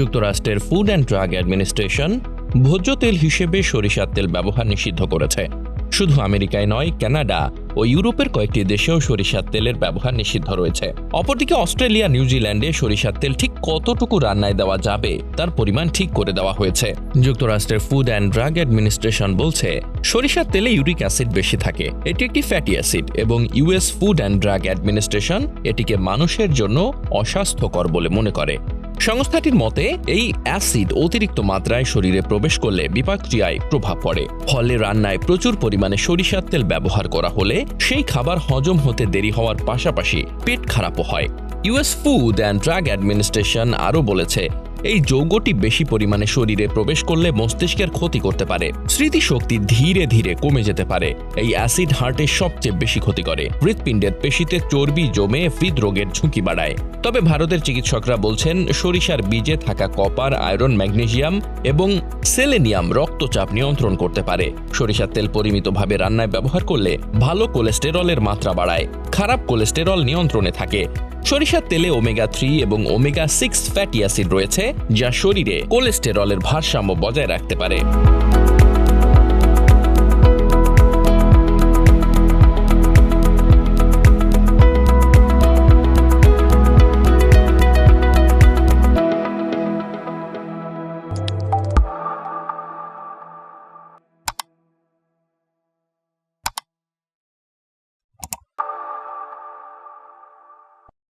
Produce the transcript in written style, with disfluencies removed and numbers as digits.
যুক্তরাষ্ট্রের food and drug administration ভোজ্য তেল হিসেবে সরিষার তেল ব্যবহার নিষিদ্ধ করেছে। শুধু আমেরিকায় নয়, কানাডা ও ইউরোপের কয়েকটি দেশেও সরিষার তেলের ব্যবহার নিষিদ্ধ রয়েছে। অপরদিকে অস্ট্রেলিয়া, নিউজিল্যান্ডে সরিষার তেল ঠিক কতটুকু রান্নায় দেওয়া যাবে তার পরিমাণ ঠিক করে দেওয়া হয়েছে। যুক্তরাষ্ট্রের ফুড অ্যান্ড ড্রাগ অ্যাডমিনিস্ট্রেশন বলছে, সরিষার তেলে ইউরিক অ্যাসিড বেশি থাকে, এটি একটি ফ্যাটি অ্যাসিড এবং US food and drug administration এটিকে মানুষের জন্য অস্বাস্থ্যকর বলে মনে করে। সংস্থাটির মতে, এই অ্যাসিড অতিরিক্ত মাত্রায় শরীরে প্রবেশ করলে বিপাকক্রিয়ায় প্রভাব পড়ে। ফলে রান্নায় প্রচুর পরিমাণে সরিষার তেল ব্যবহার করা হলে সেই খাবার হজম হতে দেরি হওয়ার পাশাপাশি পেট খারাপও হয়। US food and drug administration আরও বলেছে, এই যৌগটি বেশি পরিমাণে শরীরে প্রবেশ করলে মস্তিষ্কের ক্ষতি করতে পারে, স্মৃতিশক্তি ধীরে ধীরে কমে যেতে পারে। এই অ্যাসিড হার্টের সবচেয়ে বেশি ক্ষতি করে, হৃৎপিণ্ডের পেশিতে চর্বি জমে হৃদরোগের ঝুঁকি বাড়ায়। তবে ভারতের চিকিৎসকরা বলছেন, সরিষার বীজে থাকা কপার, আয়রন, ম্যাগনেসিয়াম এবং সেলেনিয়াম রক্তচাপ নিয়ন্ত্রণ করতে পারে। সরিষার তেল পরিমিতভাবে রান্নায় ব্যবহার করলে ভালো কোলেস্টেরলের মাত্রা বাড়ায়, খারাপ কোলেস্টেরল নিয়ন্ত্রণে থাকে। সরিষার তেলে ওমেগা-3 এবং ওমেগা-6 ফ্যাটি অ্যাসিড রয়েছে, যা শরীরে কোলেস্টেরলের ভারসাম্য বজায় রাখতে পারে।